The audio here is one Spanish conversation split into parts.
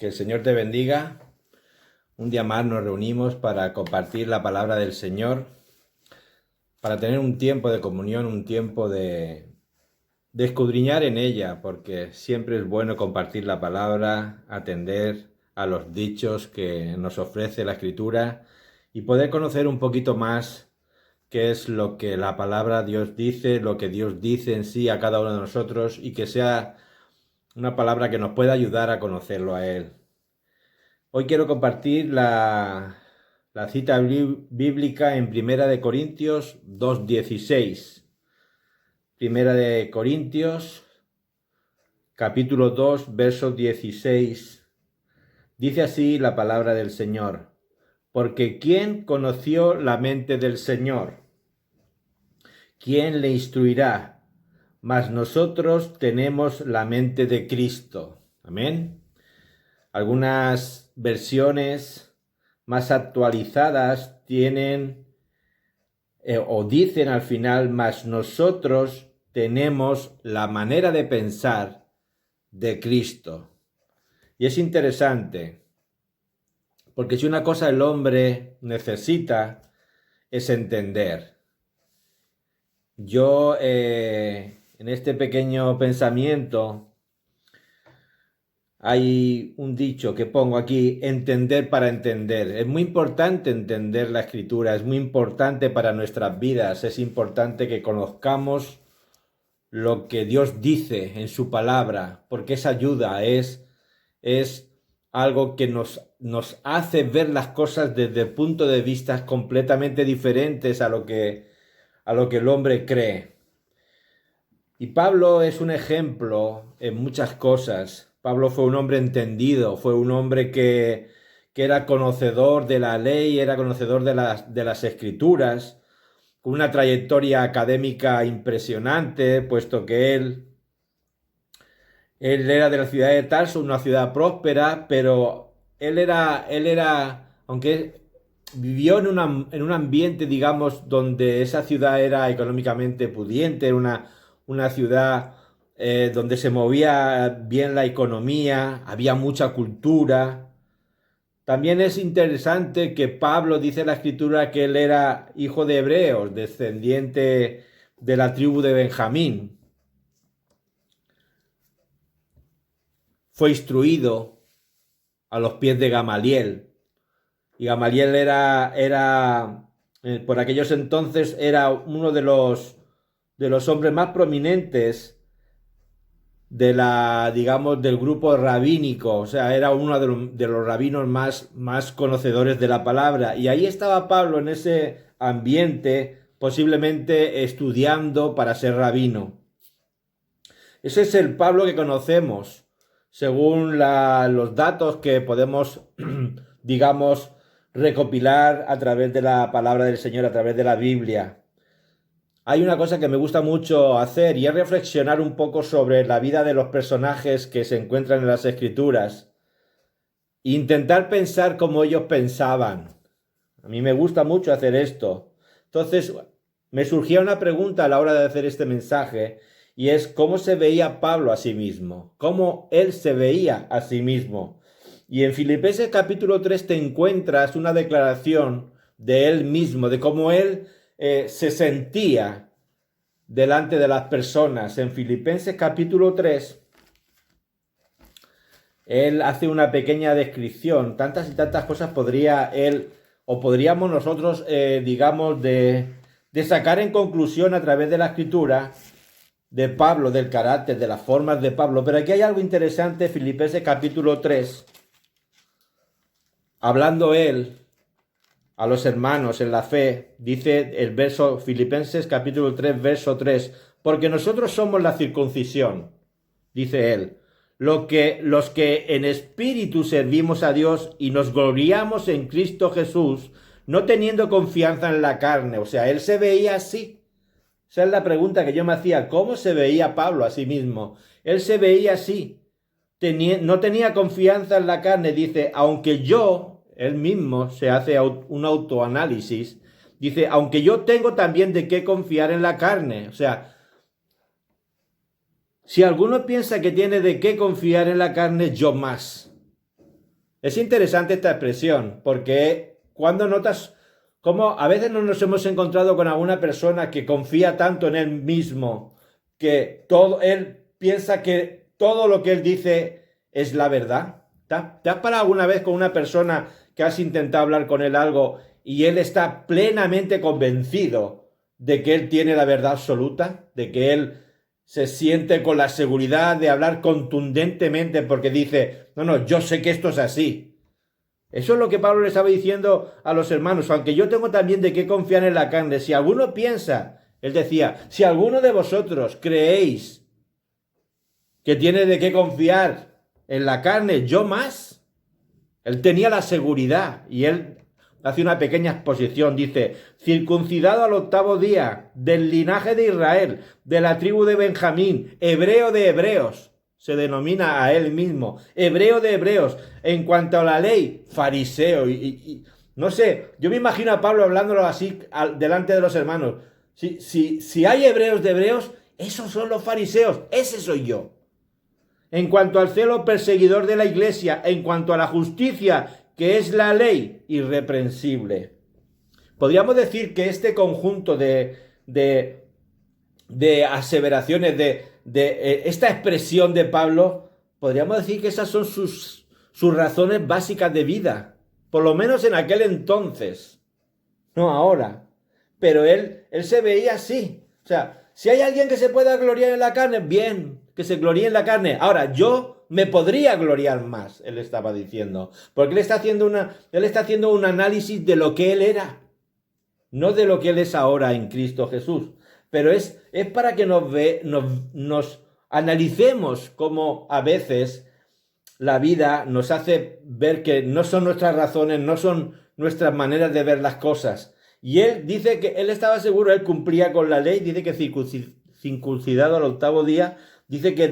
Que el Señor te bendiga. Un día más nos reunimos para compartir la palabra del Señor, para tener un tiempo de comunión, un tiempo de escudriñar en ella, porque siempre es bueno compartir la palabra, atender a los dichos que nos ofrece la Escritura y poder conocer un poquito más qué es lo que la palabra Dios dice, lo que Dios dice en sí a cada uno de nosotros y que sea una palabra que nos pueda ayudar a conocerlo a Él. Hoy quiero compartir la cita bíblica en Primera de Corintios 2:16. Primera de Corintios, capítulo 2, verso 16. Dice así la palabra del Señor: porque ¿quién conoció la mente del Señor? ¿Quién le instruirá? Mas nosotros tenemos la mente de Cristo. Amén. Algunas versiones más actualizadas tienen o dicen al final: mas nosotros tenemos la manera de pensar de Cristo. Y es interesante, porque si una cosa el hombre necesita es entender. Yo en este pequeño pensamiento hay un dicho que pongo aquí: entender para entender. Es muy importante entender la Escritura, es muy importante para nuestras vidas, es importante que conozcamos lo que Dios dice en su palabra, porque esa ayuda es algo que nos hace ver las cosas desde puntos de vista completamente diferentes a lo que el hombre cree. Y Pablo es un ejemplo en muchas cosas. Pablo fue un hombre entendido, fue un hombre que era conocedor de la ley, era conocedor de las escrituras, con una trayectoria académica impresionante, puesto que él era de la ciudad de Tarso, una ciudad próspera, pero él era, aunque vivió en un ambiente, digamos, donde esa ciudad era económicamente pudiente, era una ciudad donde se movía bien la economía, había mucha cultura. También es interesante que Pablo dice en la Escritura que él era hijo de hebreos, descendiente de la tribu de Benjamín. Fue instruido a los pies de Gamaliel. Y Gamaliel por aquellos entonces, era uno de los hombres más prominentes del grupo rabínico. O sea, era uno de los rabinos más conocedores de la palabra. Y ahí estaba Pablo en ese ambiente, posiblemente estudiando para ser rabino. Ese es el Pablo que conocemos, según los datos que podemos, digamos, recopilar a través de la palabra del Señor, a través de la Biblia. Hay una cosa que me gusta mucho hacer y es reflexionar un poco sobre la vida de los personajes que se encuentran en las Escrituras e intentar pensar como ellos pensaban. A mí me gusta mucho hacer esto. Entonces, me surgía una pregunta a la hora de hacer este mensaje, y es: ¿cómo se veía Pablo a sí mismo? ¿Cómo él se veía a sí mismo? Y en Filipenses capítulo 3 te encuentras una declaración de él mismo, de cómo él se sentía delante de las personas. En Filipenses capítulo 3, él hace una pequeña descripción. Tantas y tantas cosas podría él, o podríamos nosotros, digamos, de sacar en conclusión a través de la Escritura de Pablo, del carácter, de las formas de Pablo. Pero aquí hay algo interesante. Filipenses capítulo 3, hablando él a los hermanos en la fe, dice el verso, Filipenses capítulo 3, verso 3: porque nosotros somos la circuncisión, dice él, los que en espíritu servimos a Dios y nos gloriamos en Cristo Jesús, no teniendo confianza en la carne. O sea, él se veía así. Esa es la pregunta que yo me hacía: ¿cómo se veía Pablo a sí mismo? Él se veía así. No tenía confianza en la carne. Dice, aunque yo, él mismo se hace un autoanálisis, dice, aunque yo tengo también de qué confiar en la carne. O sea, si alguno piensa que tiene de qué confiar en la carne, yo más. Es interesante esta expresión, porque cuando notas cómo a veces no nos hemos encontrado con alguna persona que confía tanto en él mismo, que él piensa que todo lo que él dice es la verdad. ¿Te has parado alguna vez con una persona que has intentado hablar con él algo y él está plenamente convencido de que él tiene la verdad absoluta, de que él se siente con la seguridad de hablar contundentemente porque dice, no, yo sé que esto es así? Eso es lo que Pablo le estaba diciendo a los hermanos, aunque yo tengo también de qué confiar en la carne. Si alguno piensa, él decía, si alguno de vosotros creéis que tiene de qué confiar en la carne, yo más. Él tenía la seguridad y él hace una pequeña exposición, dice, circuncidado al 8º día, del linaje de Israel, de la tribu de Benjamín, hebreo de hebreos, se denomina a él mismo, hebreo de hebreos, en cuanto a la ley, fariseo, no sé, yo me imagino a Pablo hablándolo así delante de los hermanos, si hay hebreos de hebreos, esos son los fariseos, ese soy yo. En cuanto al celo perseguidor de la iglesia, en cuanto a la justicia, que es la ley, irreprensible. Podríamos decir que este conjunto de aseveraciones, esta expresión de Pablo, podríamos decir que esas son sus razones básicas de vida, por lo menos en aquel entonces, no ahora. Pero él se veía así. O sea, si hay alguien que se pueda gloriar en la carne, bien, que se gloríe en la carne. Ahora, yo me podría gloriar más, él estaba diciendo, porque él está haciendo un análisis de lo que él era, no de lo que él es ahora en Cristo Jesús. Pero es para que nos analicemos cómo a veces la vida nos hace ver que no son nuestras razones, no son nuestras maneras de ver las cosas. Y él dice que él estaba seguro, él cumplía con la ley, dice que circuncidado al 8º día, dice que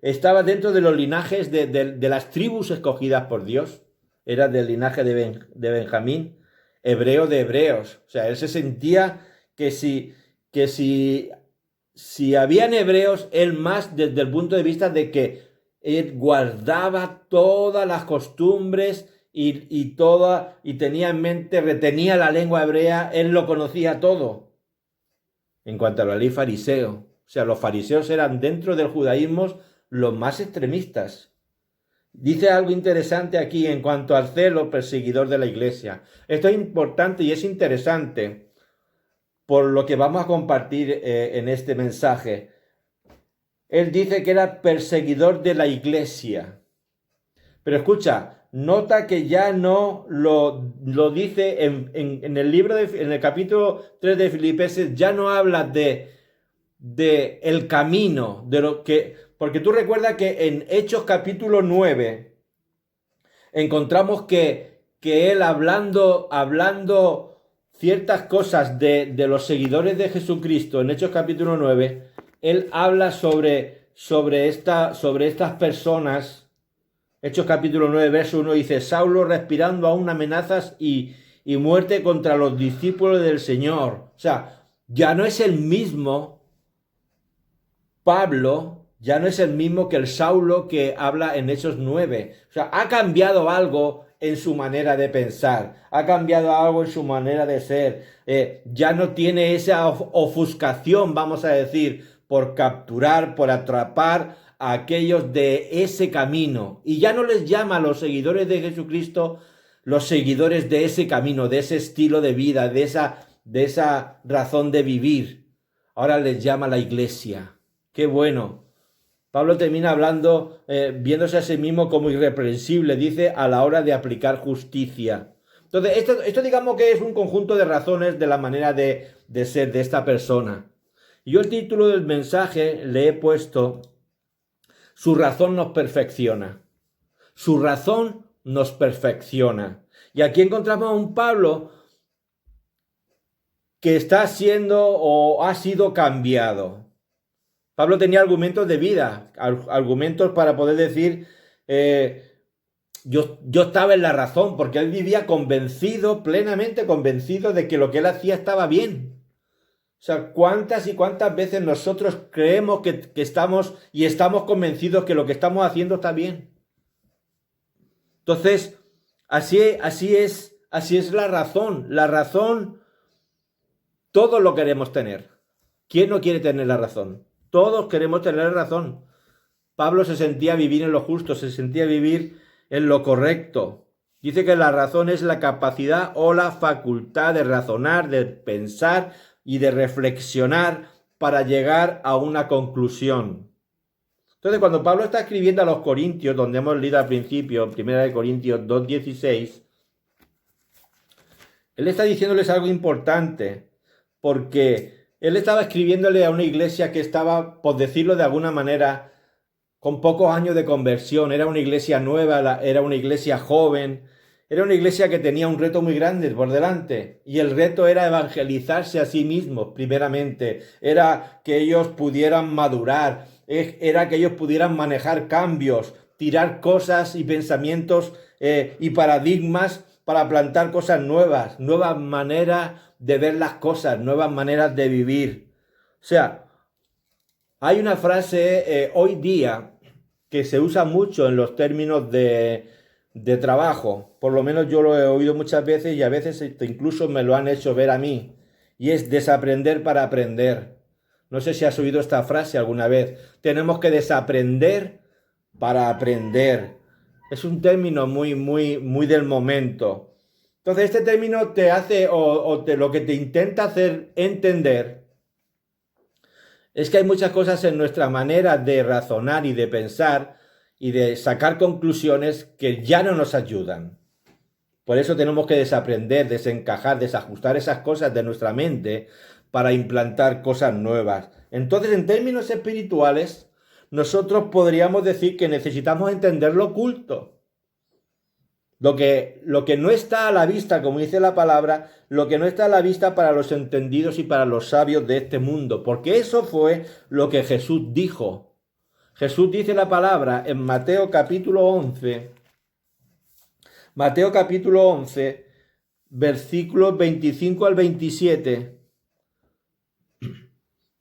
estaba dentro de los linajes de las tribus escogidas por Dios, era del linaje de Benjamín, hebreo de hebreos. O sea, él se sentía que si habían hebreos, él más desde el punto de vista de que él guardaba todas las costumbres y tenía en mente, retenía la lengua hebrea, él lo conocía todo. En cuanto a la ley fariseo, o sea, los fariseos eran dentro del judaísmo los más extremistas. Dice algo interesante aquí en cuanto al celo perseguidor de la iglesia. Esto es importante y es interesante por lo que vamos a compartir en este mensaje. Él dice que era perseguidor de la iglesia. Pero escucha, nota que ya no lo dice en el libro, en el capítulo 3 de Filipenses, ya no habla de el camino, de lo que, porque tú recuerdas que en Hechos capítulo 9 encontramos que él hablando ciertas cosas de los seguidores de Jesucristo, en Hechos capítulo 9, él habla sobre estas personas. Hechos capítulo 9, verso 1 dice, Saulo respirando aún amenazas y muerte contra los discípulos del Señor. O sea, ya no es el mismo Pablo, ya no es el mismo que el Saulo que habla en Hechos 9. O sea, ha cambiado algo en su manera de pensar, ha cambiado algo en su manera de ser. Ya no tiene esa ofuscación, vamos a decir, por capturar, por atrapar a aquellos de ese camino. Y ya no les llama a los seguidores de Jesucristo los seguidores de ese camino, de ese estilo de vida, de esa razón de vivir. Ahora les llama la iglesia. ¡Qué bueno! Pablo termina hablando, viéndose a sí mismo como irreprensible, dice, a la hora de aplicar justicia. Entonces, esto digamos que es un conjunto de razones de la manera de ser de esta persona. Y yo el título del mensaje le he puesto, su razón nos perfecciona. Su razón nos perfecciona. Y aquí encontramos a un Pablo que está siendo o ha sido cambiado. Pablo tenía argumentos de vida, argumentos para poder decir, yo estaba en la razón, porque él vivía convencido, plenamente convencido de que lo que él hacía estaba bien. O sea, cuántas y cuántas veces nosotros creemos que estamos convencidos que lo que estamos haciendo está bien. Entonces, así es la razón. La razón, todos lo queremos tener. ¿Quién no quiere tener la razón? Todos queremos tener la razón. Pablo se sentía vivir en lo justo, se sentía vivir en lo correcto. Dice que la razón es la capacidad o la facultad de razonar, de pensar y de reflexionar para llegar a una conclusión. Entonces, cuando Pablo está escribiendo a los Corintios, donde hemos leído al principio, 1 Corintios 2:16, él está diciéndoles algo importante, porque él estaba escribiéndole a una iglesia que estaba, por decirlo de alguna manera, con pocos años de conversión. Era una iglesia nueva, era una iglesia joven, era una iglesia que tenía un reto muy grande por delante, y el reto era evangelizarse a sí mismos primeramente, era que ellos pudieran madurar, era que ellos pudieran manejar cambios, tirar cosas y pensamientos y paradigmas para plantar cosas nuevas, nuevas maneras de ver las cosas, nuevas maneras de vivir. O sea, hay una frase hoy día que se usa mucho en los términos de trabajo, por lo menos yo lo he oído muchas veces y a veces incluso me lo han hecho ver a mí, y es desaprender para aprender. No sé si has oído esta frase alguna vez. Tenemos que desaprender para aprender. Es un término muy del momento. Entonces este término te hace lo que te intenta hacer entender es que hay muchas cosas en nuestra manera de razonar y de pensar y de sacar conclusiones que ya no nos ayudan. Por eso tenemos que desaprender, desencajar, desajustar esas cosas de nuestra mente para implantar cosas nuevas. Entonces, en términos espirituales, nosotros podríamos decir que necesitamos entender lo oculto. Lo que no está a la vista, como dice la palabra, lo que no está a la vista para los entendidos y para los sabios de este mundo. Porque eso fue lo que Jesús dijo. Jesús dice la palabra en Mateo capítulo 11. Mateo capítulo 11, versículos 25 al 27.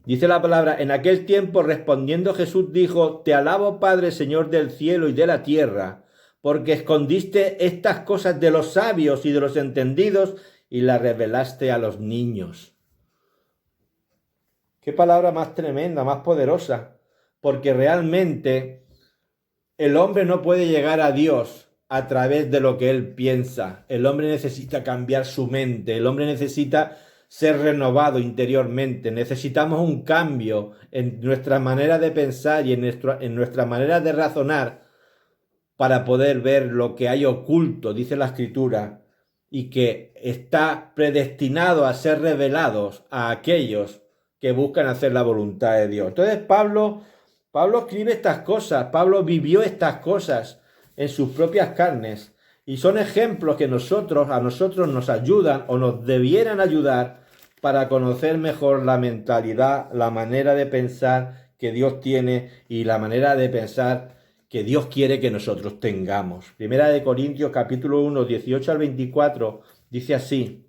Dice la palabra: en aquel tiempo respondiendo Jesús dijo: Te alabo, Padre, Señor del cielo y de la tierra, porque escondiste estas cosas de los sabios y de los entendidos y las revelaste a los niños. Qué palabra más tremenda, más poderosa, porque realmente el hombre no puede llegar a Dios a través de lo que él piensa. El hombre necesita cambiar su mente, el hombre necesita ser renovado interiormente. Necesitamos un cambio en nuestra manera de pensar y en nuestra manera de razonar para poder ver lo que hay oculto, dice la Escritura, y que está predestinado a ser revelados a aquellos que buscan hacer la voluntad de Dios. Entonces Pablo escribe estas cosas, Pablo vivió estas cosas en sus propias carnes, y son ejemplos que a nosotros nos ayudan o nos debieran ayudar para conocer mejor la mentalidad, la manera de pensar que Dios tiene y la manera de pensar que Dios quiere que nosotros tengamos. Primera de Corintios capítulo 1, 18 al 24, dice así: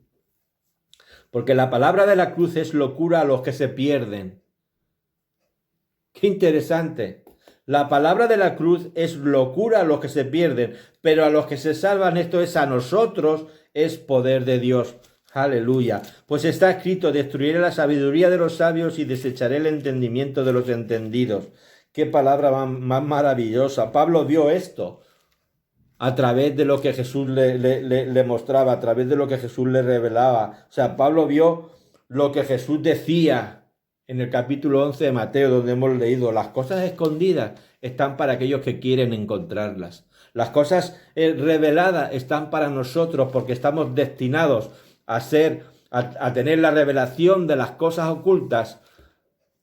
porque la palabra de la cruz es locura a los que se pierden. Qué interesante. La palabra de la cruz es locura a los que se pierden, pero a los que se salvan, esto es a nosotros, es poder de Dios. Aleluya. Pues está escrito: destruiré la sabiduría de los sabios y desecharé el entendimiento de los entendidos. Qué palabra más maravillosa. Pablo vio esto a través de lo que Jesús le mostraba, a través de lo que Jesús le revelaba. O sea, Pablo vio lo que Jesús decía en el capítulo 11 de Mateo, donde hemos leído: las cosas escondidas están para aquellos que quieren encontrarlas. Las cosas reveladas están para nosotros, porque estamos destinados a tener la revelación de las cosas ocultas,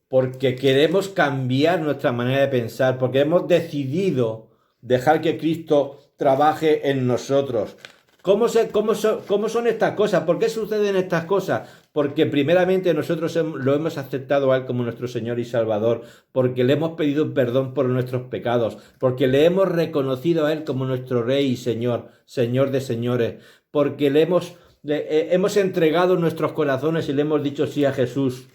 porque queremos cambiar nuestra manera de pensar, porque hemos decidido dejar que Cristo trabaje en nosotros. ¿Cómo son estas cosas? ¿Por qué suceden estas cosas? Porque primeramente nosotros lo hemos aceptado a Él como nuestro Señor y Salvador, porque le hemos pedido perdón por nuestros pecados, porque le hemos reconocido a Él como nuestro Rey y Señor, Señor de señores, porque le hemos entregado nuestros corazones y le hemos dicho sí a Jesús,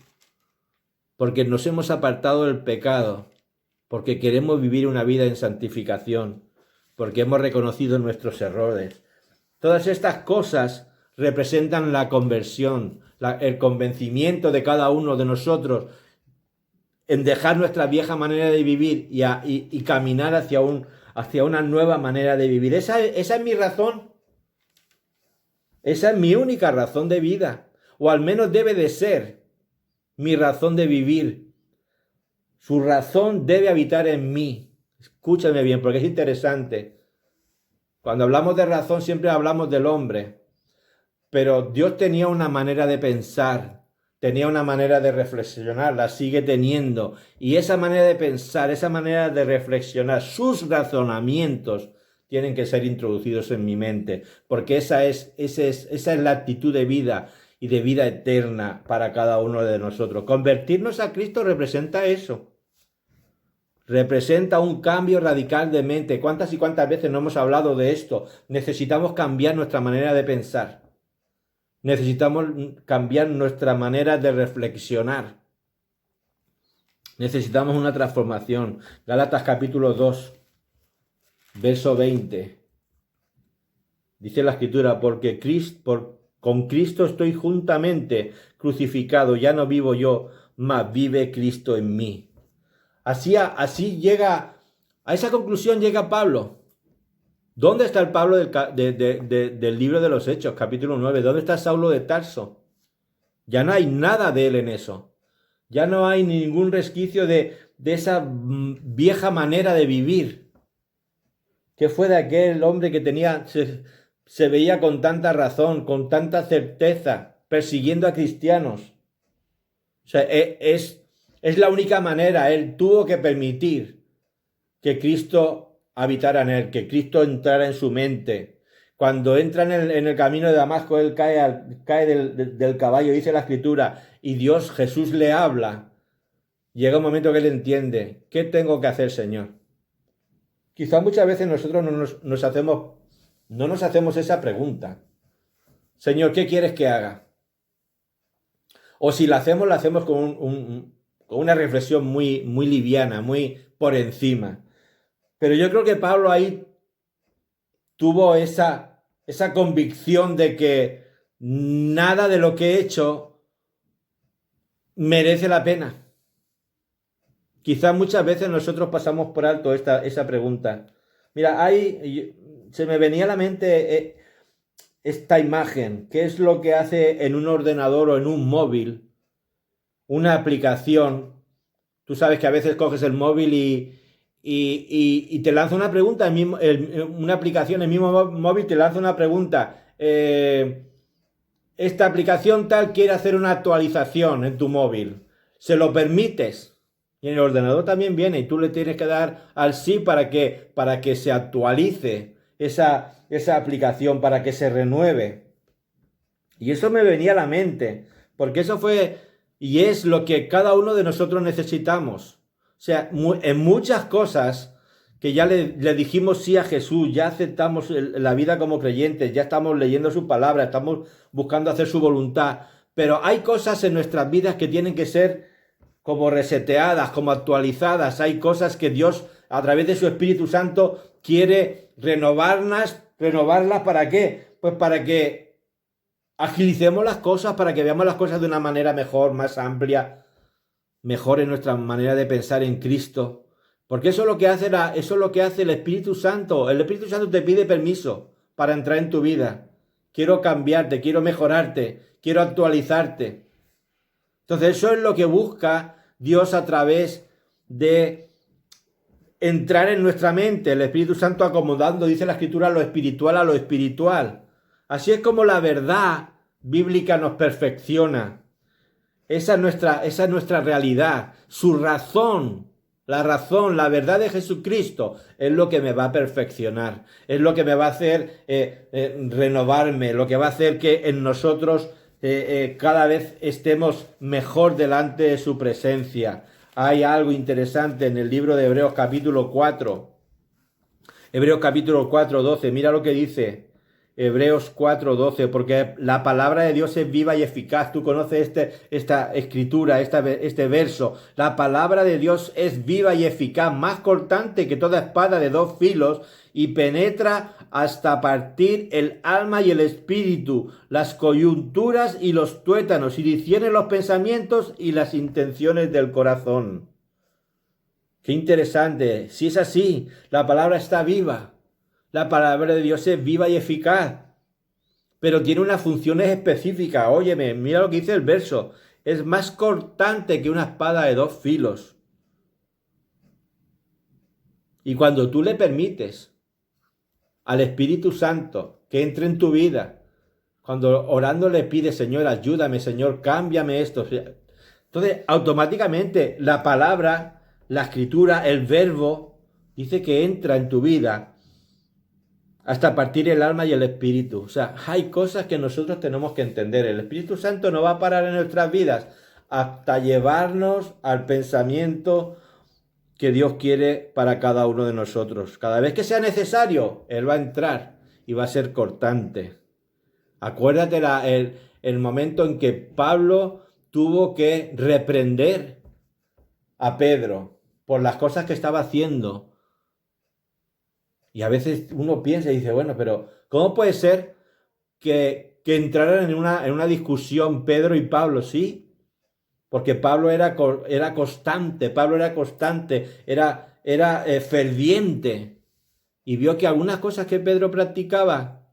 porque nos hemos apartado del pecado, porque queremos vivir una vida en santificación. porque hemos reconocido nuestros errores. Todas estas cosas representan la conversión, el convencimiento de cada uno de nosotros en dejar nuestra vieja manera de vivir y caminar hacia una nueva manera de vivir. Esa es mi razón. Esa es mi única razón de vida, o al menos debe de ser mi razón de vivir. Su razón debe habitar en mí. Escúchame bien, porque es interesante. Cuando hablamos de razón siempre hablamos del hombre, pero Dios tenía una manera de pensar, tenía una manera de reflexionar, la sigue teniendo, y esa manera de pensar, esa manera de reflexionar, sus razonamientos tienen que ser introducidos en mi mente, porque esa es la actitud de vida y de vida eterna para cada uno de nosotros. Convertirnos a Cristo representa eso. Representa un cambio radical de mente. ¿Cuántas y cuántas veces no hemos hablado de esto? Necesitamos cambiar nuestra manera de pensar. Necesitamos cambiar nuestra manera de reflexionar. Necesitamos una transformación. Gálatas capítulo 2, verso 20. Dice la Escritura, porque con Cristo estoy juntamente crucificado. Ya no vivo yo, mas vive Cristo en mí. Así llega, a esa conclusión llega Pablo. ¿Dónde está el Pablo del libro de los Hechos, capítulo 9? ¿Dónde está Saulo de Tarso? Ya no hay nada de él en eso. Ya no hay ningún resquicio de esa vieja manera de vivir. ¿Qué fue de aquel hombre que se veía con tanta razón, con tanta certeza, persiguiendo a cristianos? O sea, es la única manera. Él tuvo que permitir que Cristo habitara en él, que Cristo entrara en su mente. Cuando entra en el camino de Damasco, él cae del caballo, dice la Escritura, y Jesús le habla. Llega un momento que él entiende, ¿qué tengo que hacer, Señor? Quizá muchas veces nosotros no nos hacemos esa pregunta. Señor, ¿qué quieres que haga? O si la hacemos con una reflexión muy, muy liviana, muy por encima. Pero yo creo que Pablo ahí tuvo esa convicción de que nada de lo que he hecho merece la pena. Quizás muchas veces nosotros pasamos por alto esa pregunta. Mira, se me venía a la mente esta imagen. ¿Qué es lo que hace en un ordenador o en un móvil una aplicación? Tú sabes que a veces coges el móvil y te lanza una pregunta, una aplicación, el mismo móvil te lanza una pregunta. Esta aplicación tal quiere hacer una actualización en tu móvil. ¿Se lo permites? Y en el ordenador también viene y tú le tienes que dar al sí para que se actualice esa aplicación, para que se renueve. Y eso me venía a la mente, porque eso fue y es lo que cada uno de nosotros necesitamos. O sea, en muchas cosas que ya le dijimos sí a Jesús, ya aceptamos la vida como creyentes, ya estamos leyendo su palabra, estamos buscando hacer su voluntad, pero hay cosas en nuestras vidas que tienen que ser como reseteadas, como actualizadas. Hay cosas que Dios, a través de su Espíritu Santo, quiere renovarlas. ¿Para qué? Pues para que agilicemos las cosas, para que veamos las cosas de una manera mejor, más amplia, mejor en nuestra manera de pensar en Cristo. Porque eso es lo que hace el Espíritu Santo. El Espíritu Santo te pide permiso para entrar en tu vida. Quiero cambiarte, quiero mejorarte, quiero actualizarte. Entonces eso es lo que busca Dios a través de entrar en nuestra mente, el Espíritu Santo acomodando, dice la Escritura, lo espiritual a lo espiritual. Así es como la verdad bíblica nos perfecciona. Esa es nuestra realidad. Su razón, la verdad de Jesucristo es lo que me va a perfeccionar, es lo que me va a hacer renovarme, lo que va a hacer que en nosotros cada vez estemos mejor delante de su presencia. Hay algo interesante en el libro de Hebreos capítulo 4. Hebreos capítulo 4, 12. Mira lo que dice. Hebreos 4:12, porque la palabra de Dios es viva y eficaz. Tú conoces esta escritura, este verso. La palabra de Dios es viva y eficaz, más cortante que toda espada de dos filos, y penetra hasta partir el alma y el espíritu, las coyunturas y los tuétanos, y discierne los pensamientos y las intenciones del corazón. Qué interesante. Si es así, la palabra está viva. La palabra de Dios es viva y eficaz, pero tiene unas funciones específicas. Óyeme, mira lo que dice el verso. Es más cortante que una espada de dos filos. Y cuando tú le permites al Espíritu Santo que entre en tu vida, cuando orando le pides, Señor, ayúdame, Señor, cámbiame esto. Entonces, automáticamente la palabra, la escritura, el verbo, dice que entra en tu vida hasta partir el alma y el espíritu. O sea, hay cosas que nosotros tenemos que entender. El Espíritu Santo no va a parar en nuestras vidas hasta llevarnos al pensamiento que Dios quiere para cada uno de nosotros. Cada vez que sea necesario, Él va a entrar y va a ser cortante. Acuérdate el momento en que Pablo tuvo que reprender a Pedro por las cosas que estaba haciendo. Y a veces uno piensa y dice, bueno, pero ¿cómo puede ser que entraran en una discusión Pedro y Pablo? Sí, porque Pablo era constante, era ferviente, y vio que algunas cosas que Pedro practicaba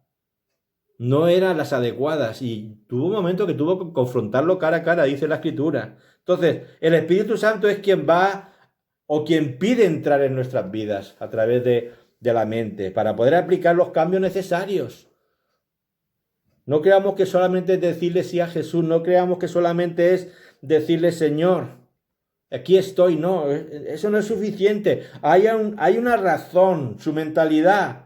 no eran las adecuadas, y tuvo un momento que tuvo que confrontarlo cara a cara, dice la Escritura. Entonces, el Espíritu Santo es quien va o quien pide entrar en nuestras vidas a través de la mente, para poder aplicar los cambios necesarios. No creamos que solamente es decirle sí a Jesús, no creamos que solamente es decirle, Señor, aquí estoy. No, eso no es suficiente. Hay una razón, su mentalidad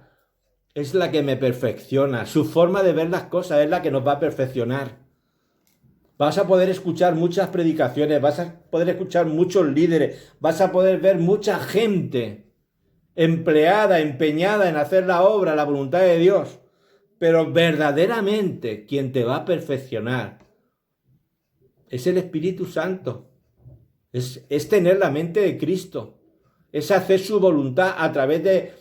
es la que me perfecciona, su forma de ver las cosas es la que nos va a perfeccionar. Vas a poder escuchar muchas predicaciones, vas a poder escuchar muchos líderes, vas a poder ver mucha gente empleada, empeñada en hacer la obra, la voluntad de Dios. Pero verdaderamente quien te va a perfeccionar es el Espíritu Santo. Es tener la mente de Cristo. Es hacer su voluntad a través de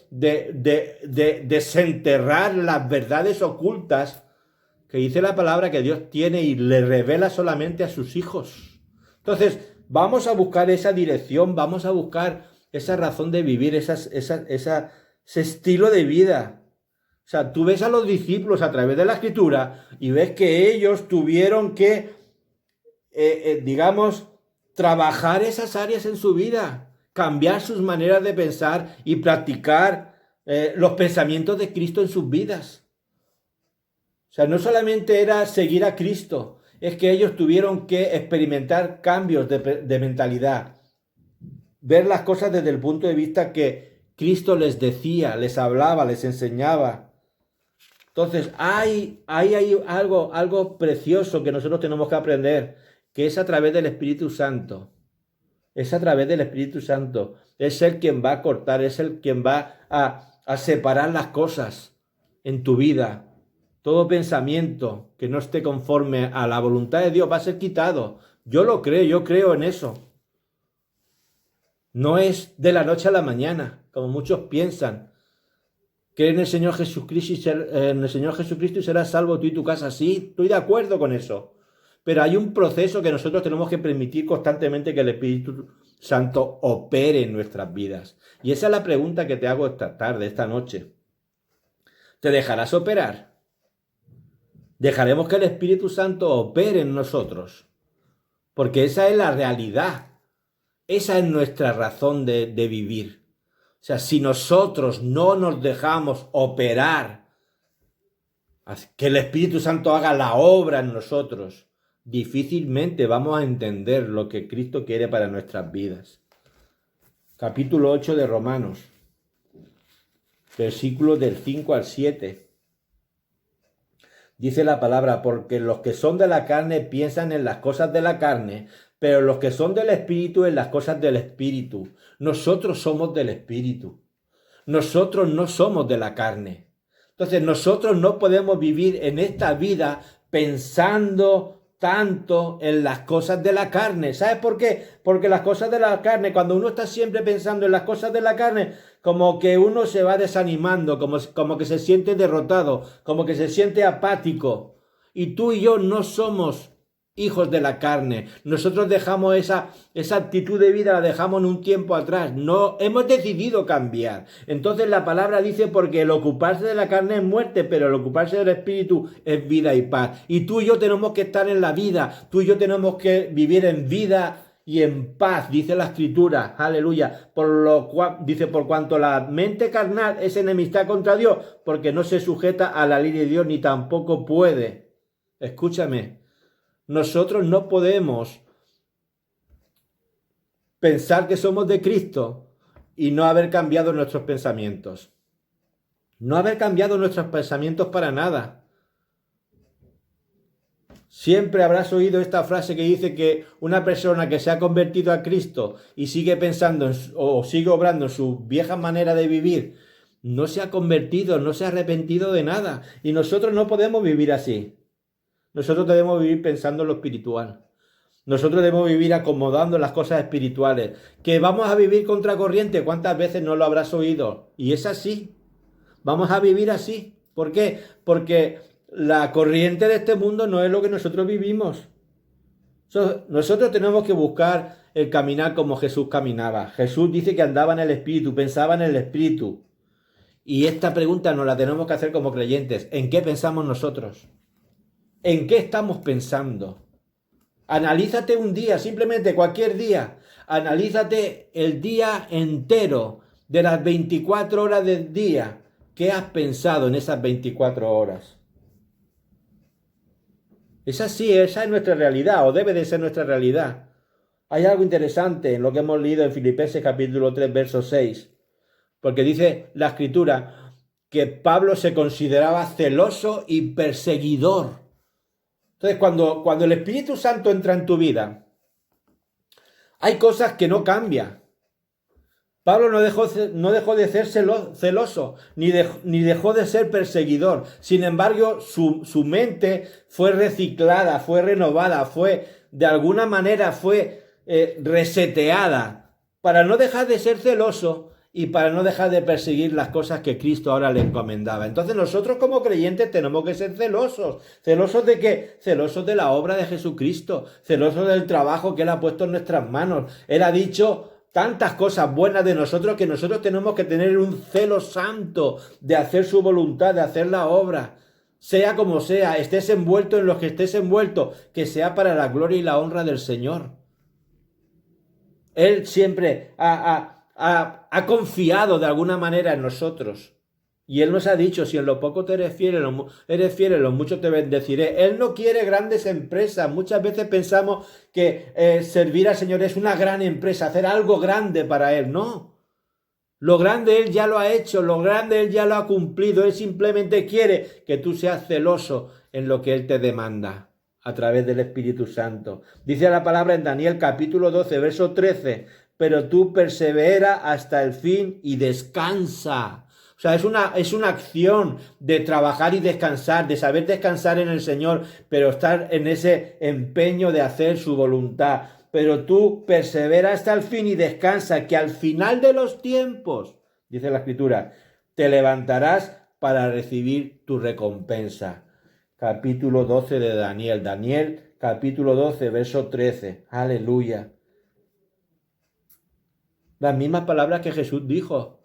desenterrar las verdades ocultas que dice la palabra que Dios tiene y le revela solamente a sus hijos. Entonces, vamos a buscar esa dirección, vamos a buscar esa razón de vivir, ese estilo de vida. O sea, tú ves a los discípulos a través de la Escritura y ves que ellos tuvieron que, trabajar esas áreas en su vida, cambiar sus maneras de pensar y practicar los pensamientos de Cristo en sus vidas. O sea, no solamente era seguir a Cristo, es que ellos tuvieron que experimentar cambios de mentalidad, ver las cosas desde el punto de vista que Cristo les decía, les hablaba, les enseñaba. Entonces, hay algo precioso que nosotros tenemos que aprender, que es a través del Espíritu Santo. Es a través del Espíritu Santo. Es Él quien va a cortar, es Él quien va a separar las cosas en tu vida. Todo pensamiento que no esté conforme a la voluntad de Dios va a ser quitado. Yo creo en eso. No es de la noche a la mañana, como muchos piensan. Cree en el Señor Jesucristo y serás salvo tú y tu casa. Sí, estoy de acuerdo con eso. Pero hay un proceso que nosotros tenemos que permitir constantemente que el Espíritu Santo opere en nuestras vidas. Y esa es la pregunta que te hago esta tarde, esta noche. ¿Te dejarás operar? ¿Dejaremos que el Espíritu Santo opere en nosotros? Porque esa es la realidad. Esa es nuestra razón de vivir. O sea, si nosotros no nos dejamos operar, que el Espíritu Santo haga la obra en nosotros, difícilmente vamos a entender lo que Cristo quiere para nuestras vidas. Capítulo 8 de Romanos, versículos del 5 al 7. Dice la palabra, porque los que son de la carne piensan en las cosas de la carne, pero los que son del Espíritu en las cosas del Espíritu. Nosotros somos del Espíritu. Nosotros no somos de la carne. Entonces nosotros no podemos vivir en esta vida pensando tanto en las cosas de la carne. ¿Sabes por qué? Porque las cosas de la carne, cuando uno está siempre pensando en las cosas de la carne, como que uno se va desanimando, como que se siente derrotado, como que se siente apático. Y tú y yo no somos hijos de la carne. Nosotros dejamos esa actitud de vida, la dejamos en un tiempo atrás. No, hemos decidido cambiar. Entonces la palabra dice, porque el ocuparse de la carne es muerte, pero el ocuparse del espíritu es vida y paz. Y tú y yo tenemos que estar en la vida. Tú y yo tenemos que vivir en vida y en paz, dice la Escritura, aleluya, por lo cual, dice, por cuanto la mente carnal es enemistad contra Dios, porque no se sujeta a la ley de Dios, ni tampoco puede. Escúchame. Nosotros no podemos pensar que somos de Cristo y no haber cambiado nuestros pensamientos. No haber cambiado nuestros pensamientos para nada. Siempre habrás oído esta frase que dice que una persona que se ha convertido a Cristo y sigue pensando o sigue obrando en su vieja manera de vivir, no se ha convertido, no se ha arrepentido de nada. Y nosotros no podemos vivir así. Nosotros debemos vivir pensando en lo espiritual. Nosotros debemos vivir acomodando las cosas espirituales. Que vamos a vivir contracorriente, ¿cuántas veces no lo habrás oído? Y es así. Vamos a vivir así. ¿Por qué? Porque la corriente de este mundo no es lo que nosotros vivimos. Nosotros tenemos que buscar el caminar como Jesús caminaba. Jesús dice que andaba en el Espíritu, pensaba en el Espíritu. Y esta pregunta nos la tenemos que hacer como creyentes. ¿En qué pensamos nosotros? ¿En qué estamos pensando? Analízate un día, simplemente cualquier día. Analízate el día entero de las 24 horas del día. ¿Qué has pensado en esas 24 horas? Es así, esa es nuestra realidad, o debe de ser nuestra realidad. Hay algo interesante en lo que hemos leído en Filipenses capítulo 3, verso 6. Porque dice la Escritura que Pablo se consideraba celoso y perseguidor. Entonces, cuando el Espíritu Santo entra en tu vida, hay cosas que no cambian. Pablo no dejó de ser celoso, ni dejó de ser perseguidor. Sin embargo, su mente fue reciclada, fue renovada, de alguna manera fue reseteada para no dejar de ser celoso y para no dejar de perseguir las cosas que Cristo ahora le encomendaba. Entonces nosotros como creyentes tenemos que ser celosos. ¿Celosos de qué? Celosos de la obra de Jesucristo, celosos del trabajo que Él ha puesto en nuestras manos. Él ha dicho tantas cosas buenas de nosotros que nosotros tenemos que tener un celo santo de hacer su voluntad, de hacer la obra. Sea como sea, estés envuelto en lo que estés envuelto, que sea para la gloria y la honra del Señor. Él siempre ha confiado de alguna manera en nosotros. Y Él nos ha dicho, si en lo poco te eres fiel, en lo mucho te bendeciré. Él no quiere grandes empresas. Muchas veces pensamos que servir al Señor es una gran empresa, hacer algo grande para Él. No. Lo grande Él ya lo ha hecho, lo grande Él ya lo ha cumplido. Él simplemente quiere que tú seas celoso en lo que Él te demanda a través del Espíritu Santo. Dice la palabra en Daniel capítulo 12, verso 13, pero tú persevera hasta el fin y descansa. O sea, es una acción de trabajar y descansar, de saber descansar en el Señor, pero estar en ese empeño de hacer su voluntad. Pero tú persevera hasta el fin y descansa, que al final de los tiempos, dice la Escritura, te levantarás para recibir tu recompensa. Capítulo 12 de Daniel. Daniel, capítulo 12, verso 13. Aleluya. Las mismas palabras que Jesús dijo.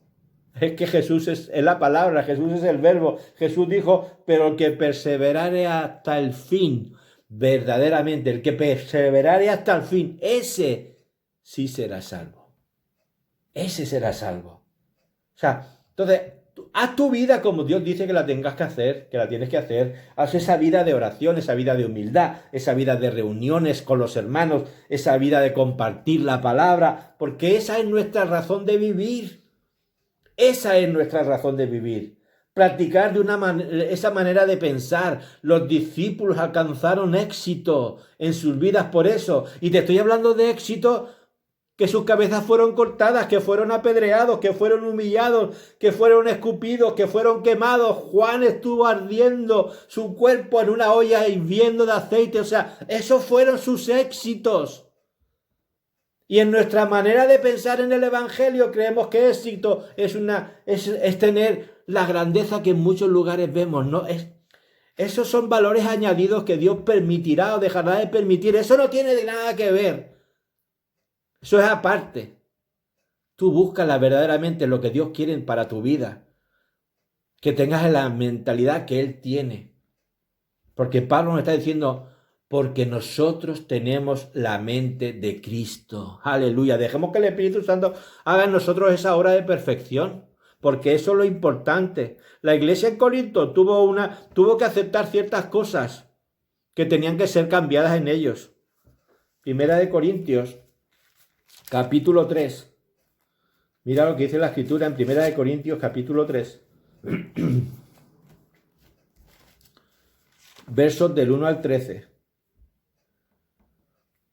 Es que Jesús es la palabra, Jesús es el verbo. Jesús dijo, pero el que perseverare hasta el fin, verdaderamente, el que perseverare hasta el fin, ese sí será salvo. Ese será salvo. O sea, entonces, haz tu vida como Dios dice que la tengas que hacer, que la tienes que hacer. Haz esa vida de oración, esa vida de humildad, esa vida de reuniones con los hermanos, esa vida de compartir la palabra, porque esa es nuestra razón de vivir. Esa es nuestra razón de vivir. Practicar esa manera de pensar. Los discípulos alcanzaron éxito en sus vidas por eso. Y te estoy hablando de éxito que sus cabezas fueron cortadas, que fueron apedreados, que fueron humillados, que fueron escupidos, que fueron quemados. Juan estuvo ardiendo su cuerpo en una olla hirviendo de aceite. O sea, esos fueron sus éxitos. Y en nuestra manera de pensar en el Evangelio creemos que éxito es tener la grandeza que en muchos lugares vemos, ¿no? Esos son valores añadidos que Dios permitirá o dejará de permitir. Eso no tiene nada que ver. Eso es aparte. Tú búscala verdaderamente lo que Dios quiere para tu vida. Que tengas la mentalidad que Él tiene. Porque Pablo nos está diciendo, porque nosotros tenemos la mente de Cristo. Aleluya. Dejemos que el Espíritu Santo haga en nosotros esa obra de perfección. Porque eso es lo importante. La iglesia en Corinto tuvo que aceptar ciertas cosas que tenían que ser cambiadas en ellos. Primera de Corintios, capítulo 3. Mira lo que dice la Escritura en Primera de Corintios, capítulo 3. Versos del 1 al 13.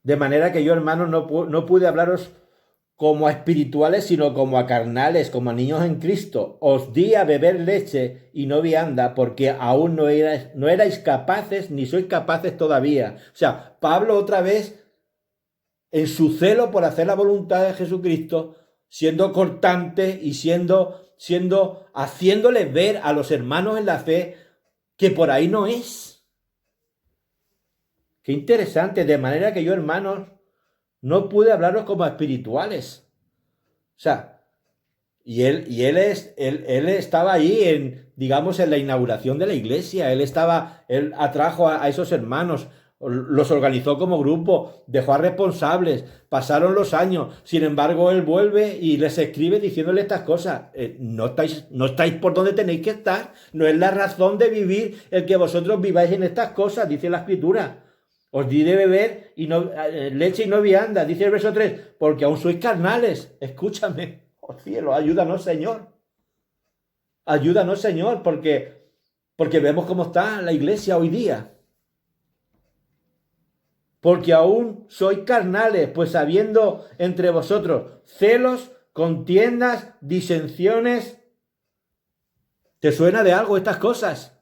De manera que yo, hermanos, no pude hablaros como a espirituales, sino como a carnales, como a niños en Cristo. Os di a beber leche y no vianda, porque aún no erais capaces, ni sois capaces todavía. O sea, Pablo otra vez, en su celo por hacer la voluntad de Jesucristo, siendo cortante y haciéndole ver a los hermanos en la fe que por ahí no es. Qué interesante, de manera que yo, hermanos, no pude hablaros como a espirituales. O sea, él estaba ahí digamos, en la inauguración de la iglesia. Él atrajo a esos hermanos, los organizó como grupo, dejó a responsables, pasaron los años. Sin embargo, él vuelve y les escribe diciéndole estas cosas. No estáis por donde tenéis que estar. No es la razón de vivir el que vosotros viváis en estas cosas, dice la Escritura. Os di de beber leche y no vianda, dice el verso 3, porque aún sois carnales. Escúchame, oh cielo, ayúdanos, Señor. Ayúdanos, Señor, porque vemos cómo está la iglesia hoy día. Porque aún sois carnales, pues habiendo entre vosotros celos, contiendas, disensiones. ¿Te suena de algo estas cosas?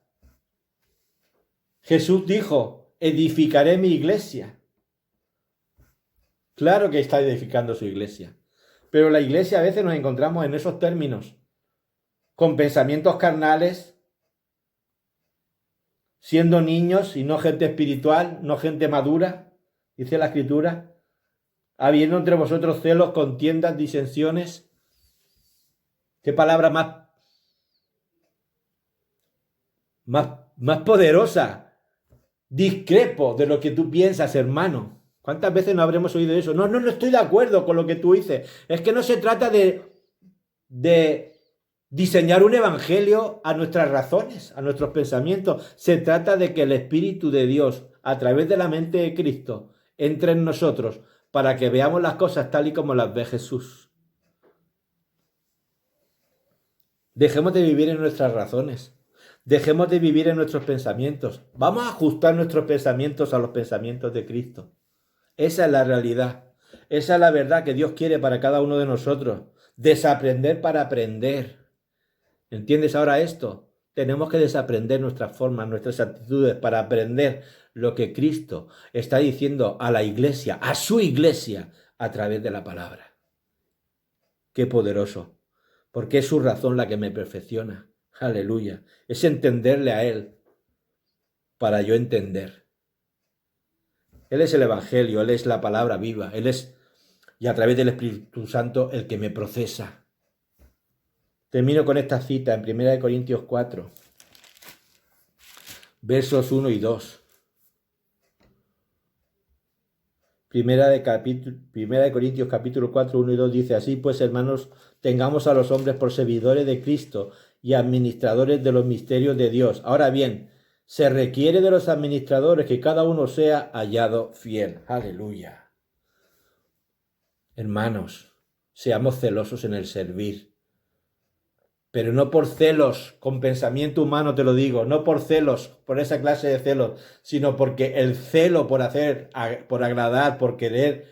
Jesús dijo, edificaré mi iglesia. Claro que está edificando su iglesia. Pero la iglesia a veces nos encontramos en esos términos, con pensamientos carnales, siendo niños y no gente espiritual, no gente madura, dice la Escritura, habiendo entre vosotros celos, contiendas, disensiones. Qué palabra más poderosa. Discrepo de lo que tú piensas, hermano. ¿Cuántas veces no habremos oído eso? No estoy de acuerdo con lo que tú dices. Es que no se trata de diseñar un evangelio a nuestras razones, a nuestros pensamientos. Se trata de que el Espíritu de Dios, a través de la mente de Cristo, entre en nosotros para que veamos las cosas tal y como las ve Jesús. Dejemos de vivir en nuestras razones. Dejemos de vivir en nuestros pensamientos. Vamos a ajustar nuestros pensamientos a los pensamientos de Cristo. Esa es la realidad. Esa es la verdad que Dios quiere para cada uno de nosotros. Desaprender para aprender. ¿Entiendes ahora esto? Tenemos que desaprender nuestras formas, nuestras actitudes para aprender lo que Cristo está diciendo a la iglesia, a su iglesia, a través de la palabra. Qué poderoso. Porque es su razón la que me perfecciona. Aleluya. Es entenderle a Él para yo entender. Él es el Evangelio, Él es la palabra viva, Él es, y a través del Espíritu Santo, el que me procesa. Termino con esta cita en 1 Corintios 4, versos 1 y 2. Primera de Corintios capítulo 4, 1 y 2 dice, así pues, hermanos, tengamos a los hombres por servidores de Cristo y administradores de los misterios de Dios. Ahora bien, se requiere de los administradores que cada uno sea hallado fiel. Aleluya. Hermanos, seamos celosos en el servir. Pero no por celos, con pensamiento humano te lo digo, no por celos, por esa clase de celos, sino porque el celo por hacer, por agradar, por querer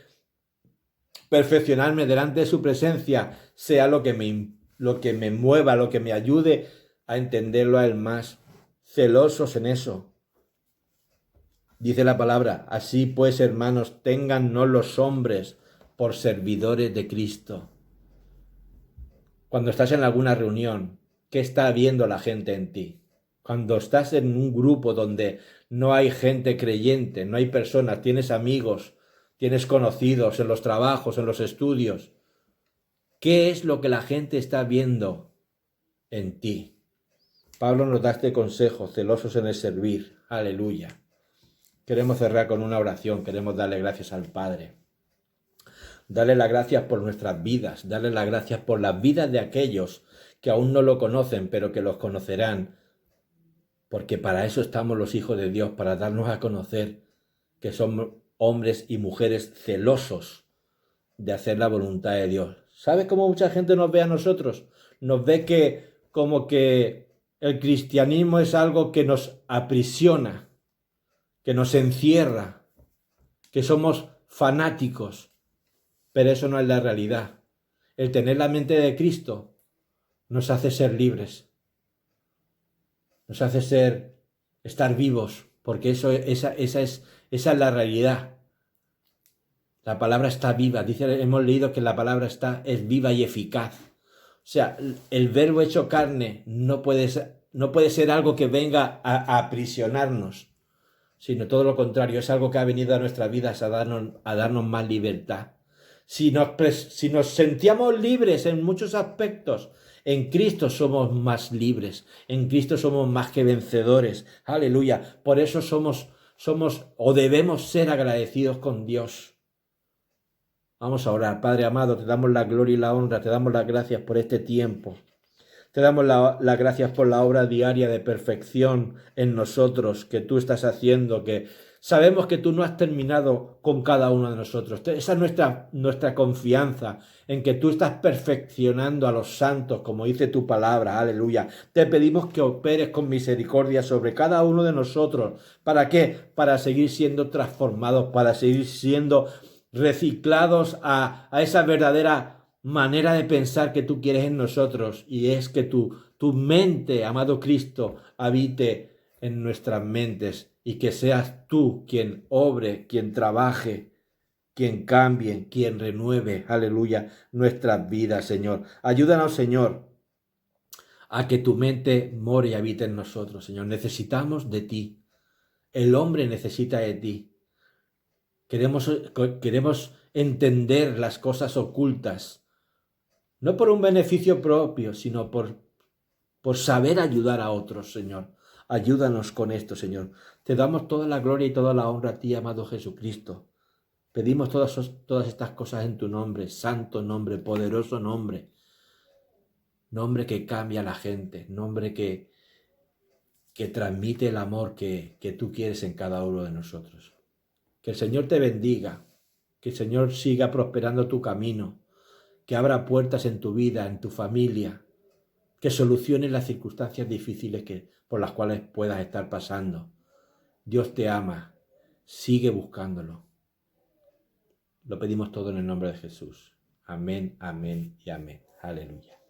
perfeccionarme delante de su presencia sea lo que me mueva, lo que me ayude a entenderlo a Él más. Celosos en eso. Dice la palabra, así pues, hermanos, téngannos los hombres por servidores de Cristo. Cuando estás en alguna reunión, ¿qué está viendo la gente en ti? Cuando estás en un grupo donde no hay gente creyente, no hay personas, tienes amigos, tienes conocidos en los trabajos, en los estudios, ¿qué es lo que la gente está viendo en ti? Pablo nos da este consejo, celosos en el servir. Aleluya. Queremos cerrar con una oración, queremos darle gracias al Padre. Darle las gracias por nuestras vidas, darle las gracias por las vidas de aquellos que aún no lo conocen, pero que los conocerán, porque para eso estamos los hijos de Dios, para darnos a conocer que somos hombres y mujeres celosos de hacer la voluntad de Dios. ¿Sabes cómo mucha gente nos ve a nosotros? Nos ve que como que el cristianismo es algo que nos aprisiona, que nos encierra, que somos fanáticos. Pero eso no es la realidad. El tener la mente de Cristo nos hace ser libres. Nos hace estar vivos, porque esa es la realidad. La palabra está viva. Hemos leído que la palabra es viva y eficaz. O sea, el verbo hecho carne no puede ser algo que venga a aprisionarnos, sino todo lo contrario, es algo que ha venido a nuestras vidas a darnos más libertad. Si nos sentíamos libres en muchos aspectos, en Cristo somos más libres, en Cristo somos más que vencedores. Aleluya. Por eso somos o debemos ser agradecidos con Dios. Vamos a orar. Padre amado, te damos la gloria y la honra, te damos las gracias por este tiempo. Te damos las gracias por la obra diaria de perfección en nosotros que tú estás haciendo, que sabemos que tú no has terminado con cada uno de nosotros. Esa es nuestra confianza en que tú estás perfeccionando a los santos, como dice tu palabra. Aleluya. Te pedimos que operes con misericordia sobre cada uno de nosotros. ¿Para qué? Para seguir siendo transformados, para seguir siendo reciclados a esa verdadera manera de pensar que tú quieres en nosotros, y es que tu mente, amado Cristo, habite en nuestras mentes y que seas tú quien obre, quien trabaje, quien cambie, quien renueve, aleluya, nuestras vidas, Señor. Ayúdanos, Señor, a que tu mente more y habite en nosotros, Señor. Necesitamos de ti. El hombre necesita de ti. Queremos entender las cosas ocultas, no por un beneficio propio, sino por saber ayudar a otros, Señor. Ayúdanos con esto, Señor. Te damos toda la gloria y toda la honra a ti, amado Jesucristo. Pedimos todas estas cosas en tu nombre, santo nombre, poderoso nombre. Nombre que cambia a la gente, nombre que transmite el amor que tú quieres en cada uno de nosotros. Que el Señor te bendiga, que el Señor siga prosperando tu camino, que abra puertas en tu vida, en tu familia, que solucione las circunstancias difíciles por las cuales puedas estar pasando. Dios te ama, sigue buscándolo. Lo pedimos todo en el nombre de Jesús. Amén, amén y amén. Aleluya.